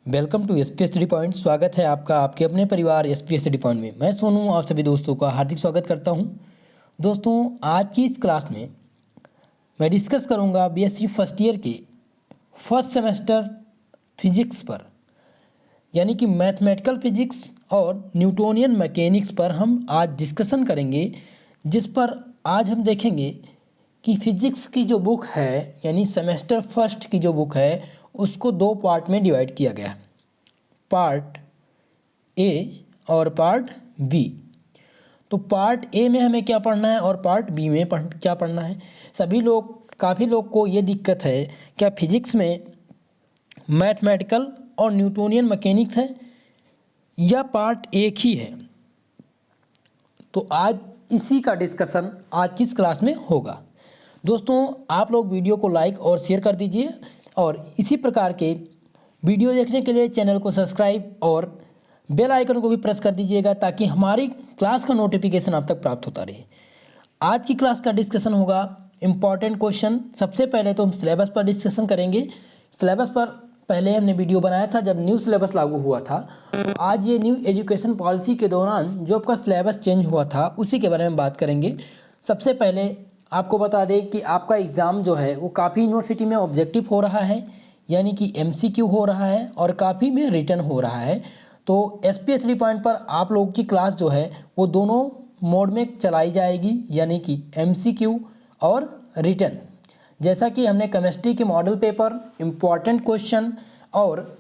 Welcome to SP study point. स्वागत है आपका आपके अपने परिवार एसपी स्टडी पॉइंट में। मैं सोनू आप सभी दोस्तों का हार्दिक स्वागत करता हूं। दोस्तों, आज की इस क्लास में मैं डिस्कस करूंगा बीएससी फर्स्ट ईयर के फर्स्ट सेमेस्टर फिजिक्स पर, यानी कि मैथमेटिकल फिजिक्स और न्यूटोनियन मैकेनिक्स पर हम आज डिस्कशन करेंगे, जिस पर आज हम देखेंगे कि फिजिक्स की जो बुक है यानी सेमेस्टर फर्स्ट की जो बुक है उसको दो पार्ट में डिवाइड किया गया है, पार्ट ए और पार्ट बी। तो पार्ट ए में हमें क्या पढ़ना है और पार्ट बी में क्या पढ़ना है। काफ़ी लोग को ये दिक्कत है, क्या फिजिक्स में मैथमेटिकल और न्यूटोनियन मैकेनिक्स है या पार्ट एक ही है। तो आज इसी का डिस्कशन आज की इस क्लास में होगा। दोस्तों, आप लोग वीडियो को लाइक और शेयर कर दीजिए और इसी प्रकार के वीडियो देखने के लिए चैनल को सब्सक्राइब और बेल आइकन को भी प्रेस कर दीजिएगा, ताकि हमारी क्लास का नोटिफिकेशन आप तक प्राप्त होता रहे। आज की क्लास का डिस्कशन होगा इम्पॉर्टेंट क्वेश्चन। सबसे पहले तो हम सिलेबस पर डिस्कशन करेंगे। सिलेबस पर पहले हमने वीडियो बनाया था जब न्यू सिलेबस लागू हुआ था। तो आज ये न्यू एजुकेशन पॉलिसी के दौरान जो आपका सिलेबस चेंज हुआ था उसी के बारे में बात करेंगे। सबसे पहले आपको बता दें कि आपका एग्ज़ाम जो है वो काफ़ी यूनिवर्सिटी में ऑब्जेक्टिव हो रहा है, यानी कि एमसीक्यू हो रहा है और काफ़ी में रिटन हो रहा है। तो एसपी स्टडी पॉइंट पर आप लोगों की क्लास जो है वो दोनों मोड में चलाई जाएगी, यानी कि एमसीक्यू और रिटन। जैसा कि हमने केमिस्ट्री के मॉडल पेपर, इम्पॉर्टेंट क्वेश्चन और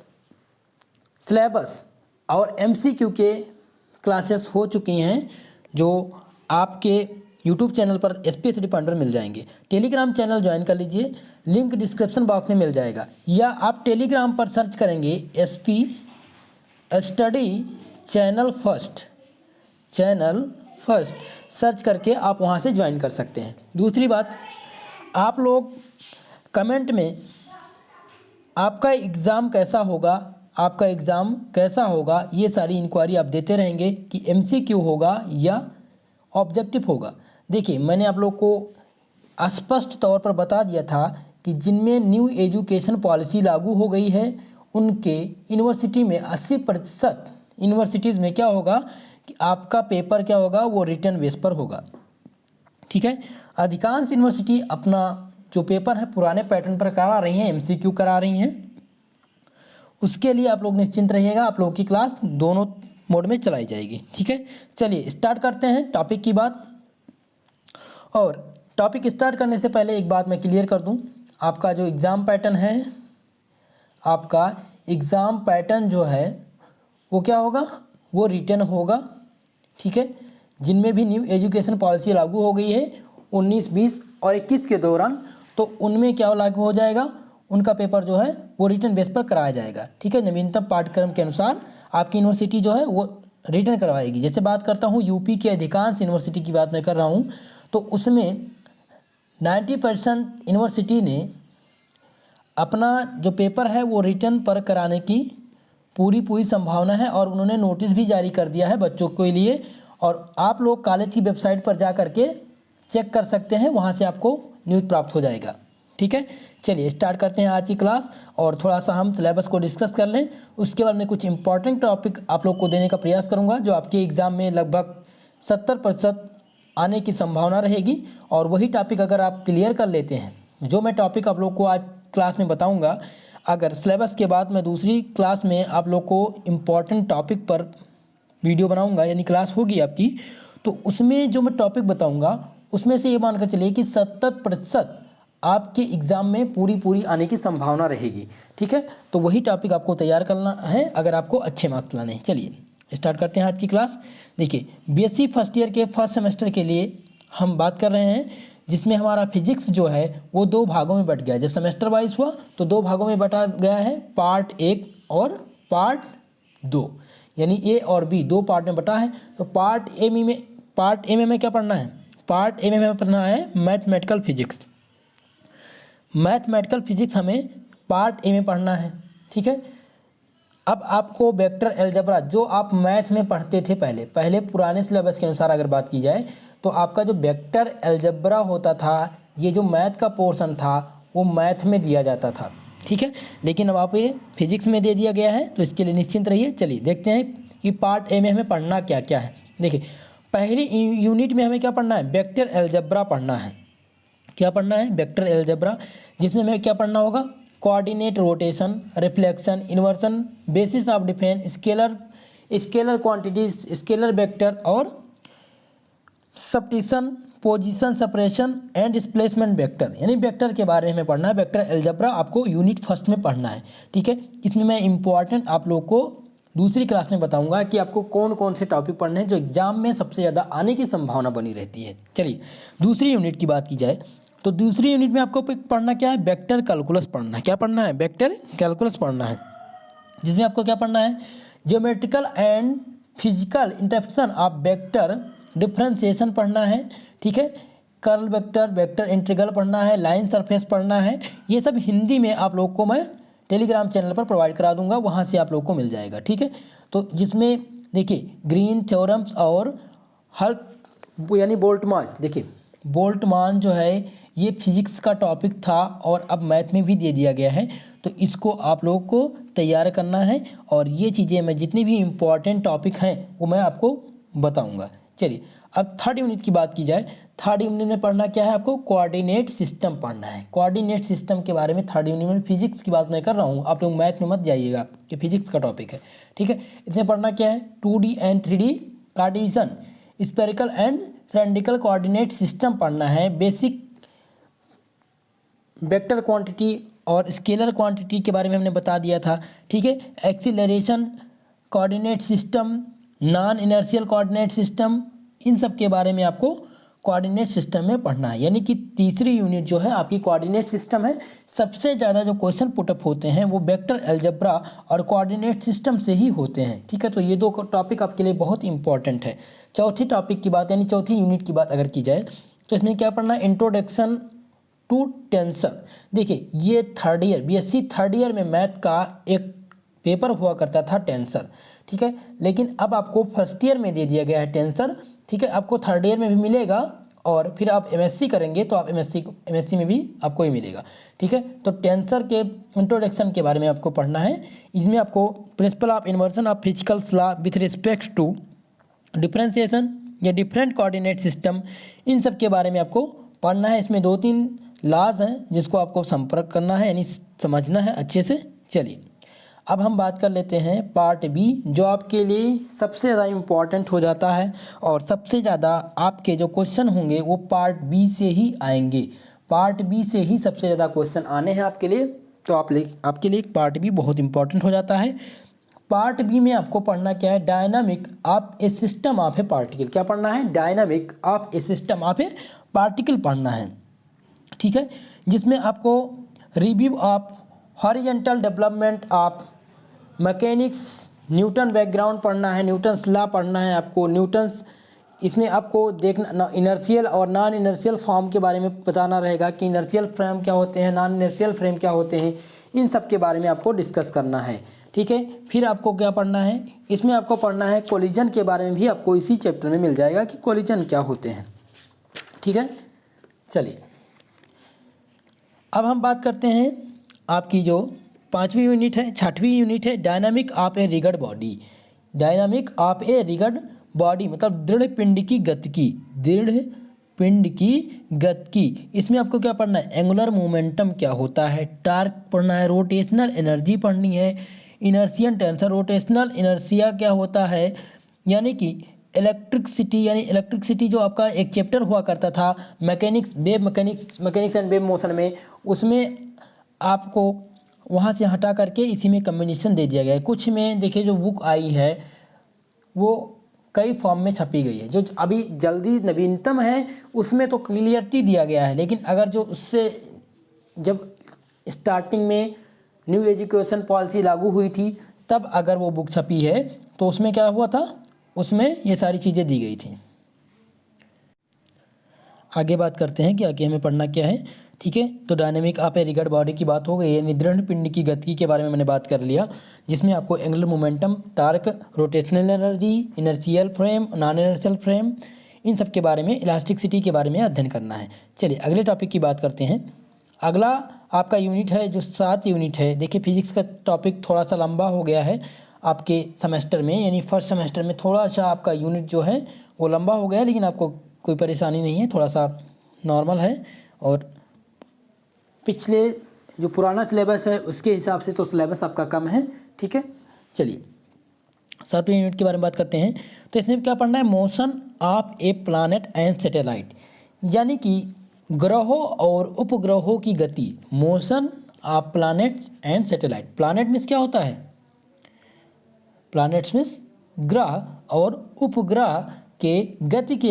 सिलेबस और एमसीक्यू के क्लासेस हो चुकी हैं, जो आपके यूट्यूब चैनल पर एसपी स्टडी पॉइंट पर मिल जाएंगे। टेलीग्राम चैनल ज्वाइन कर लीजिए, लिंक डिस्क्रिप्शन बॉक्स में मिल जाएगा, या आप टेलीग्राम पर सर्च करेंगे SP study channel first search करके आप वहां से ज्वाइन कर सकते हैं। दूसरी बात, आप लोग कमेंट में आपका एग्ज़ाम कैसा होगा ये सारी इंक्वायरी आप देते रहेंगे कि एमसीक्यू होगा या ऑब्जेक्टिव होगा। देखिए, मैंने आप लोग को स्पष्ट तौर पर बता दिया था कि जिनमें न्यू एजुकेशन पॉलिसी लागू हो गई है उनके यूनिवर्सिटी में 80% यूनिवर्सिटीज़ में क्या होगा कि आपका पेपर क्या होगा वो रिटन बेस पर होगा। ठीक है, अधिकांश यूनिवर्सिटी अपना जो पेपर है पुराने पैटर्न पर करा रही हैं, एमसीक्यू करा रही हैं। उसके लिए आप लोग निश्चिंत रहिएगा, आप लोगों की क्लास दोनों मोड में चलाई जाएगी। ठीक है, चलिए स्टार्ट करते हैं टॉपिक की बात। और टॉपिक स्टार्ट करने से पहले एक बात मैं क्लियर कर दूं, आपका जो एग्ज़ाम पैटर्न है, आपका एग्ज़ाम पैटर्न जो है वो क्या होगा, वो रिटन होगा। ठीक है, जिनमें भी न्यू एजुकेशन पॉलिसी लागू हो गई है 19, 20 और 21 के दौरान, तो उनमें क्या लागू हो जाएगा, उनका पेपर जो है वो रिटन बेस पर कराया जाएगा। ठीक है, नवीनतम पाठ्यक्रम के अनुसार आपकी यूनिवर्सिटी जो है वो रिटन करवाएगी। जैसे बात करता हूँ यूपी की अधिकांश यूनिवर्सिटी की बात मैं कर रहा हूँ, तो उसमें 90% यूनिवर्सिटी ने अपना जो पेपर है वो रिटन पर कराने की पूरी संभावना है, और उन्होंने नोटिस भी जारी कर दिया है बच्चों के लिए। और आप लोग कॉलेज की वेबसाइट पर जा कर के चेक कर सकते हैं, वहाँ से आपको न्यूज़ प्राप्त हो जाएगा। ठीक है, चलिए स्टार्ट करते हैं आज की क्लास और थोड़ा सा हम सिलेबस को डिस्कस कर लें। उसके बाद में कुछ इंपॉर्टेंट टॉपिक आप लोग को देने का प्रयास करूंगा, जो आपके एग्ज़ाम में लगभग 70% आने की संभावना रहेगी। और वही टॉपिक अगर आप क्लियर कर लेते हैं, जो मैं टॉपिक आप लोग को आज क्लास में बताऊँगा, अगर सिलेबस के बाद मैं दूसरी क्लास में आप लोग को इम्पॉर्टेंट टॉपिक पर वीडियो बनाऊँगा, यानी क्लास होगी आपकी, तो उसमें जो मैं टॉपिक बताऊँगा उसमें से ये मानकर चलिए कि 70% आपके एग्ज़ाम में पूरी आने की संभावना रहेगी। ठीक है, तो वही टॉपिक आपको तैयार करना है अगर आपको अच्छे मार्क्स लाने हैं। चलिए स्टार्ट करते हैं आज की क्लास। देखिए, बीएससी फर्स्ट ईयर के फर्स्ट सेमेस्टर के लिए हम बात कर रहे हैं, जिसमें हमारा फिजिक्स जो है वो दो भागों में बट गया। जब सेमेस्टर वाइज हुआ तो दो भागों में बटा गया है, पार्ट 1 और पार्ट 2, यानी ए और बी दो पार्ट में बटा है। तो पार्ट ए में हमें क्या पढ़ना है, पार्ट ए में हमें पढ़ना है मैथमेटिकल फिजिक्स हमें पार्ट ए में पढ़ना है। ठीक है, अब आपको वेक्टर अलजेब्रा जो आप मैथ में पढ़ते थे पहले पुराने सिलेबस के अनुसार अगर बात की जाए, तो आपका जो वेक्टर अलजेब्रा होता था, ये जो मैथ का पोर्शन था वो मैथ में दिया जाता था। ठीक है। लेकिन अब आप ये फिजिक्स में दे दिया गया है तो इसके लिए निश्चिंत रहिए। चलिए देखते हैं कि पार्ट ए में हमें पढ़ना क्या क्या है। देखिए पहली यूनिट में हमें क्या पढ़ना है, वेक्टर अलजेब्रा पढ़ना है। क्या पढ़ना है, वेक्टर अलजेब्रा, जिसमें हमें क्या पढ़ना होगा, coordinate, rotation, reflection, inversion, basis of difference, scalar quantities, scalar vector और substitution, position separation and displacement vector, यानी वेक्टर के बारे में पढ़ना है। वेक्टर अलजेब्रा आपको यूनिट फर्स्ट में पढ़ना है, ठीक है। इसमें मैं इंपॉर्टेंट आप लोग को दूसरी क्लास में बताऊंगा कि आपको कौन कौन से टॉपिक पढ़ने हैं जो एग्जाम में सबसे ज़्यादा आने की संभावना बनी रहती है। चलिए दूसरी यूनिट की बात की जाए तो दूसरी यूनिट में आपको पढ़ना क्या है, वेक्टर कैलकुलस पढ़ना है। क्या पढ़ना है, वेक्टर कैलकुलस पढ़ना है, जिसमें आपको क्या पढ़ना है, geometrical and physical interpretation of vector differentiation पढ़ना है, ठीक है। कर्ल वेक्टर, वेक्टर इंटीग्रल पढ़ना है, लाइन सरफेस पढ़ना है। ये सब हिंदी में आप लोग को मैं टेलीग्राम चैनल पर प्रोवाइड करा दूंगा, वहाँ से आप लोग को मिल जाएगा, ठीक है। तो जिसमें देखिए ग्रीन थ्योरम्स और हल्क यानी बोल्टमान, देखिए बोल्टमान जो है ये फिजिक्स का टॉपिक था और अब मैथ में भी दे दिया गया है, तो इसको आप लोगों को तैयार करना है। और ये चीज़ें मैं जितनी भी इम्पॉर्टेंट टॉपिक हैं वो मैं आपको बताऊंगा। चलिए अब थर्ड यूनिट की बात की जाए, थर्ड यूनिट में पढ़ना क्या है, आपको कोऑर्डिनेट सिस्टम पढ़ना है। कोऑर्डिनेट सिस्टम के बारे में थर्ड यूनिट में, फिजिक्स की बात मैं कर रहा हूँ, आप लोग मैथ में मत जाइएगा कि फिजिक्स का टॉपिक है, ठीक है। इसमें पढ़ना क्या है, 2D and 3D Cartesian, spherical and cylindrical coordinate system पढ़ना है। बेसिक वेक्टर क्वांटिटी और स्केलर क्वांटिटी के बारे में हमने बता दिया था, ठीक है। Acceleration coordinate system, non inertial coordinate system, इन सब के बारे में आपको कोऑर्डिनेट सिस्टम में पढ़ना है। यानी कि तीसरी यूनिट जो है आपकी कोऑर्डिनेट सिस्टम है। सबसे ज़्यादा जो क्वेश्चन पुटअप होते हैं वो वेक्टर अलजेब्रा और कोऑर्डिनेट सिस्टम से ही होते हैं, ठीक है। तो ये दो टॉपिक आपके लिए बहुत इंपॉर्टेंट है। चौथी टॉपिक की बात यानी चौथी यूनिट की बात अगर की जाए तो इसमें क्या पढ़ना है, इंट्रोडक्शन टू टेंसर। देखिए ये third year BSc third year में मैथ का एक पेपर हुआ करता था टेंसर, ठीक है। लेकिन अब आपको फर्स्ट ईयर में दे दिया गया है टेंसर, ठीक है। आपको थर्ड ईयर में भी मिलेगा और फिर आप MSc करेंगे तो आप MSc में भी आपको ही मिलेगा, ठीक है। तो टेंसर के इंट्रोडक्शन के बारे में आपको पढ़ना है। इसमें आपको principal of inversion of physicals law with respect to differentiation या डिफरेंट कोऑर्डिनेट सिस्टम, इन सब के बारे में आपको पढ़ना है। इसमें 2-3 लॉज हैं जिसको आपको संपर्क करना है यानी समझना है अच्छे से। चलिए अब हम बात कर लेते हैं पार्ट बी, जो आपके लिए सबसे ज़्यादा इम्पॉर्टेंट हो जाता है और सबसे ज़्यादा आपके जो क्वेश्चन होंगे वो पार्ट बी से ही आएंगे। पार्ट बी से ही सबसे ज़्यादा क्वेश्चन आने हैं आपके लिए, तो आपके लिए पार्ट बी बहुत इंपॉर्टेंट हो जाता है। पार्ट बी में आपको पढ़ना क्या है, dynamic of A system of A particle. क्या पढ़ना है, dynamic of A system of A particle पढ़ना है, ठीक है। जिसमें आपको review of horizontal development of mechanics, Newton background पढ़ना है, न्यूटन्स लॉ पढ़ना है आपको, न्यूटन्स, इसमें आपको देखना इनर्शियल और नॉन इनर्शियल फॉर्म के बारे में बताना रहेगा कि इनर्शियल फ्रेम क्या होते हैं, नॉन इनर्शियल फ्रेम क्या होते हैं, इन सब के बारे में आपको डिस्कस करना है, ठीक है। फिर आपको क्या पढ़ना है, इसमें आपको पढ़ना है कोलिजन के बारे में भी आपको इसी चैप्टर में मिल जाएगा कि कोलिजन क्या होते हैं, ठीक है। चलिए अब हम बात करते हैं आपकी जो 5वीं यूनिट है, 6वीं यूनिट है, dynamic of a rigid body. Dynamic of a rigid body मतलब दृढ़ पिंड की गतिकी, दृढ़ पिंड की गतिकी। इसमें आपको क्या पढ़ना है, एंगुलर मोमेंटम क्या होता है, टार्क पढ़ना है, रोटेशनल एनर्जी पढ़नी है, इनर्शियन टेंसर, रोटेशनल इनर्शिया क्या होता है, यानी कि इलेक्ट्रिसिटी, यानी इलेक्ट्रिसिटी जो आपका एक चैप्टर हुआ करता था mechanics, wave mechanics and wave motion में, उसमें आपको वहाँ से हटा करके इसी में कम्बिनेशन दे दिया गया है। कुछ में देखिए जो बुक आई है वो कई फॉर्म में छपी गई है, जो अभी जल्दी नवीनतम है उसमें तो क्लियरिटी दिया गया है, लेकिन अगर जो उससे जब स्टार्टिंग में न्यू एजुकेशन पॉलिसी लागू हुई थी तब अगर वो बुक छपी है तो उसमें क्या हुआ था, उसमें ये सारी चीज़ें दी गई थी। आगे बात करते हैं कि आगे हमें पढ़ना क्या है, ठीक है। तो dynamic of a rigid body की बात हो गई है, दृढ़ पिंड की गति के बारे में मैंने बात कर लिया, जिसमें आपको angular momentum, torque, rotational energy, inertial frame, non inertial frame, इन सब के बारे में, इलास्टिसिटी के बारे में अध्ययन करना है। चलिए अगले टॉपिक की बात करते हैं। अगला आपका यूनिट है जो 7 यूनिट है। देखिए फिजिक्स का टॉपिक थोड़ा सा लंबा हो गया है आपके सेमेस्टर में, यानी फर्स्ट सेमेस्टर में थोड़ा सा आपका यूनिट जो है वो लंबा हो गया है, लेकिन आपको कोई परेशानी नहीं है, थोड़ा सा नॉर्मल है। और पिछले जो पुराना सिलेबस है उसके हिसाब से तो सिलेबस आपका कम है, ठीक है। चलिए 7वें यूनिट के बारे में बात करते हैं। तो इसमें क्या पढ़ना है, motion of A planet and satellite, यानी कि ग्रहों और उपग्रहों की गति। Motion of planet and satellite. Planet means क्या होता है, प्लैनेट्स मीन्स ग्रह, और उपग्रह के गति के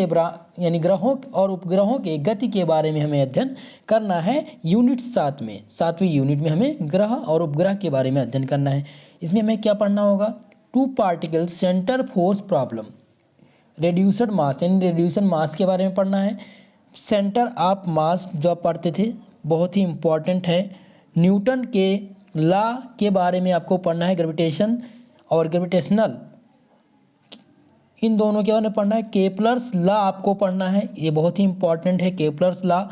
यानी ग्रहों और उपग्रहों के गति के बारे में हमें अध्ययन करना है यूनिट 7 में। 7वीं यूनिट में हमें ग्रह और उपग्रह के बारे में अध्ययन करना है। इसमें हमें क्या पढ़ना होगा, two particle centre force problem, reduced mass यानी रेड्यूसन मास के बारे में पढ़ना है। सेंटर ऑफ मास जो आप पढ़ते थे बहुत ही इम्पॉर्टेंट है। न्यूटन के लॉ के बारे में आपको पढ़ना है, ग्रेविटेशन और ग्रेविटेशनल, इन दोनों के बारे में पढ़ना है। केपलर्स लॉ आपको पढ़ना है, ये बहुत ही इंपॉर्टेंट है केपलर्स लॉ।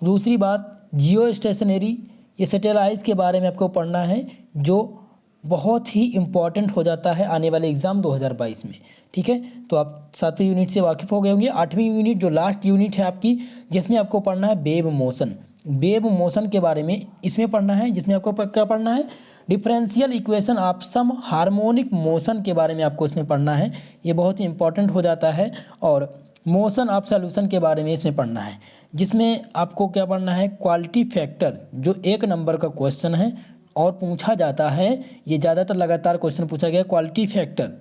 दूसरी बात जियो स्टेशनरी, ये सैटेलाइट्स के बारे में आपको पढ़ना है, जो बहुत ही इम्पॉर्टेंट हो जाता है आने वाले एग्ज़ाम 2022 में, ठीक है। तो आप 7वीं यूनिट से वाकिफ़ हो गए होंगे। 8वीं यूनिट जो लास्ट यूनिट है आपकी, जिसमें आपको पढ़ना है वेव मोशन। वेव मोशन के बारे में इसमें पढ़ना है, जिसमें आपको क्या पढ़ना है, differential equation of some harmonic motion के बारे में आपको इसमें पढ़ना है, ये बहुत ही इंपॉर्टेंट हो जाता है। और मोशन ऑफ सॉल्यूशन के बारे में इसमें पढ़ना है, जिसमें आपको क्या पढ़ना है, क्वालिटी फैक्टर, जो 1 नंबर का क्वेश्चन है और पूछा जाता है, ये ज़्यादातर लगातार क्वेश्चन पूछा गया, क्वालिटी फैक्टर,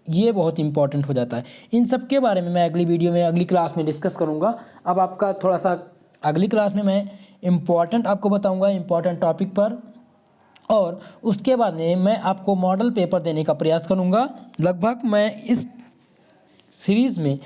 ये बहुत इंपॉर्टेंट हो जाता है। इन सब के बारे में मैं अगली वीडियो में अगली क्लास में डिस्कस करूँगा। अब आपका थोड़ा सा अगली क्लास में मैं इम्पॉर्टेंट आपको बताऊँगा इम्पॉर्टेंट टॉपिक पर, और उसके बाद में मैं आपको मॉडल पेपर देने का प्रयास करूँगा। लगभग मैं इस सीरीज़ में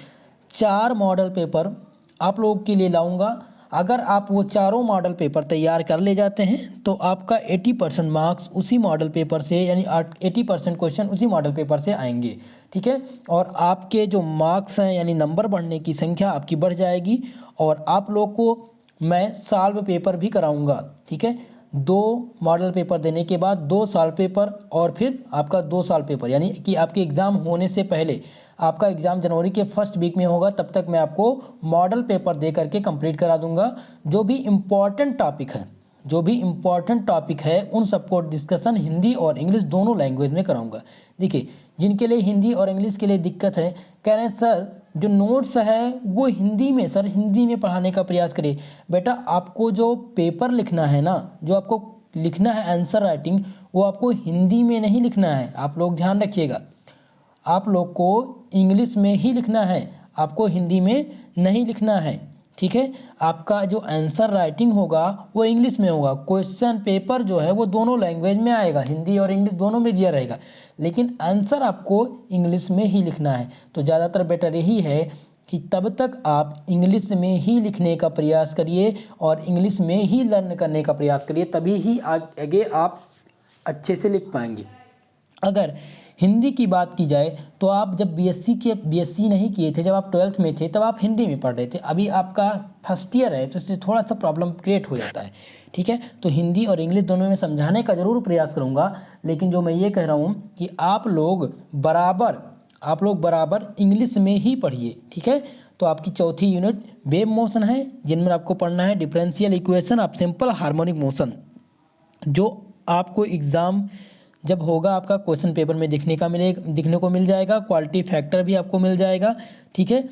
4 मॉडल पेपर आप लोगों के लिए लाऊंगा। अगर आप वो चारों मॉडल पेपर तैयार कर ले जाते हैं तो आपका 80% मार्क्स उसी मॉडल पेपर से, यानी 80% क्वेश्चन उसी मॉडल पेपर से आएंगे, ठीक है। और आपके जो मार्क्स हैं यानी नंबर बढ़ने की संख्या आपकी बढ़ जाएगी, और आप लोग को मैं सॉल्व पेपर भी कराऊंगा, ठीक है। 2 मॉडल पेपर देने के बाद 2 साल पेपर, और फिर आपका 2 साल पेपर, यानी कि आपके एग्ज़ाम होने से पहले, आपका एग्ज़ाम जनवरी के फर्स्ट वीक में होगा, तब तक मैं आपको मॉडल पेपर दे करके कंप्लीट करा दूंगा। जो भी इम्पॉर्टेंट टॉपिक है उन सबको डिस्कशन हिंदी और इंग्लिश दोनों लैंग्वेज में कराऊंगा। देखिए जिनके लिए हिंदी और इंग्लिश के लिए दिक्कत है, कह रहे हैं सर जो नोट्स है वो हिंदी में, सर हिंदी में पढ़ाने का प्रयास करिए। बेटा आपको जो पेपर लिखना है ना, जो आपको लिखना है आंसर राइटिंग, वो आपको हिंदी में नहीं लिखना है, आप लोग ध्यान रखिएगा। आप लोग को इंग्लिश में ही लिखना है, आपको हिंदी में नहीं लिखना है, ठीक है। आपका जो आंसर राइटिंग होगा वो इंग्लिश में होगा। क्वेश्चन पेपर जो है वो दोनों लैंग्वेज में आएगा, हिंदी और इंग्लिश दोनों में दिया रहेगा, लेकिन आंसर आपको इंग्लिश में ही लिखना है। तो ज़्यादातर बेटर यही है कि तब तक आप इंग्लिश में ही लिखने का प्रयास करिए और इंग्लिश में ही लर्न करने का प्रयास करिए, तभी ही आगे आप अच्छे से लिख पाएंगे। अगर हिंदी की बात की जाए तो आप जब बीएससी नहीं किए थे, जब आप 12th में थे, तब आप हिंदी में पढ़ रहे थे। अभी आपका फर्स्ट ईयर है तो इसलिए थोड़ा सा प्रॉब्लम क्रिएट हो जाता है, ठीक है। तो हिंदी और इंग्लिश दोनों में समझाने का ज़रूर प्रयास करूँगा, लेकिन जो मैं ये कह रहा हूँ कि आप लोग बराबर इंग्लिश में ही पढ़िए, ठीक है। तो आपकी चौथी यूनिट वेव मोशन है, जिनमें आपको पढ़ना है differential equation of simple harmonic motion, जो आपको एग्ज़ाम जब होगा आपका क्वेश्चन पेपर में दिखने को मिल जाएगा। क्वालिटी फैक्टर भी आपको मिल जाएगा, ठीक है।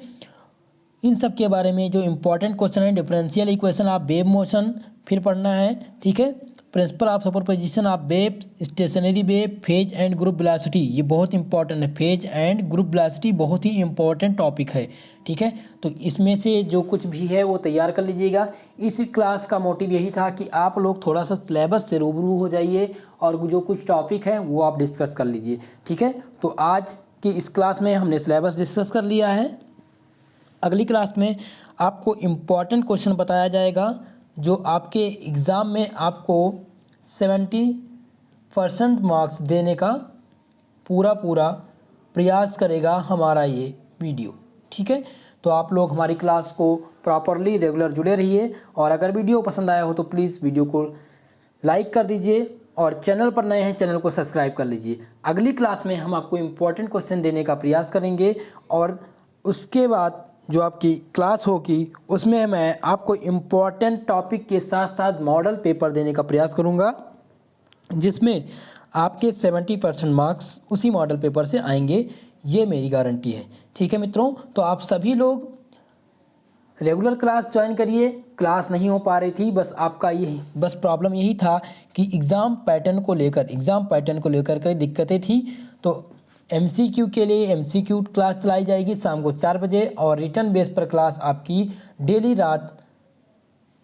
इन सब के बारे में जो इंपॉर्टेंट क्वेश्चन है, differential equation of wave motion फिर पढ़ना है, ठीक है। Principle of superposition of wave, stationary wave, phase and group velocity, ये बहुत इंपॉर्टेंट है। फेज एंड ग्रुप वेलोसिटी बहुत ही इंपॉर्टेंट टॉपिक है, ठीक है। तो इसमें से जो कुछ भी है वो तैयार कर लीजिएगा। इस क्लास का मोटिव यही था कि आप लोग थोड़ा सा सिलेबस से रूबरू हो जाइए और जो कुछ टॉपिक है वो आप डिस्कस कर लीजिए, ठीक है। तो आज की इस क्लास में हमने सिलेबस डिस्कस कर लिया है। अगली क्लास में आपको इम्पॉर्टेंट क्वेश्चन बताया जाएगा, जो आपके एग्ज़ाम में आपको 70% मार्क्स देने का पूरा प्रयास करेगा हमारा ये वीडियो, ठीक है। तो आप लोग हमारी क्लास को प्रॉपरली रेगुलर जुड़े रहिए, और अगर वीडियो पसंद आया हो तो प्लीज़ वीडियो को लाइक कर दीजिए, और चैनल पर नए हैं चैनल को सब्सक्राइब कर लीजिए। अगली क्लास में हम आपको इम्पोर्टेंट क्वेश्चन देने का प्रयास करेंगे, और उसके बाद जो आपकी क्लास होगी उसमें मैं आपको इम्पोर्टेंट टॉपिक के साथ साथ मॉडल पेपर देने का प्रयास करूँगा, जिसमें आपके 70% मार्क्स उसी मॉडल पेपर से आएंगे, ये मेरी गारंटी है। ठीक है मित्रों, तो आप सभी लोग रेगुलर क्लास ज्वाइन करिए। क्लास नहीं हो पा रही थी, बस आपका यही बस प्रॉब्लम यही था कि एग्ज़ाम पैटर्न को लेकर कई दिक्कतें थी। तो एमसीक्यू के लिए एमसीक्यू क्लास चलाई जाएगी शाम को 4 बजे, और रिटर्न बेस पर क्लास आपकी डेली रात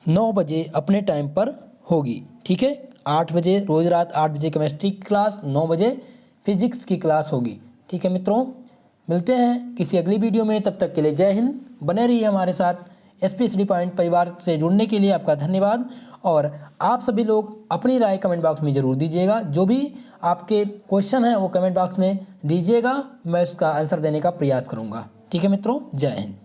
9 बजे अपने टाइम पर होगी। ठीक है, 8 बजे रोज़ रात 8 बजे केमिस्ट्री की क्लास, 9 बजे फिजिक्स की क्लास होगी। ठीक है मित्रों, मिलते हैं किसी अगली वीडियो में, तब तक के लिए जय हिंद। बने रहिए हमारे साथ। एसपी स्टडी पॉइंट परिवार से जुड़ने के लिए आपका धन्यवाद, और आप सभी लोग अपनी राय कमेंट बॉक्स में ज़रूर दीजिएगा। जो भी आपके क्वेश्चन हैं वो कमेंट बॉक्स में दीजिएगा, मैं उसका आंसर देने का प्रयास करूँगा। ठीक है मित्रों, जय हिंद।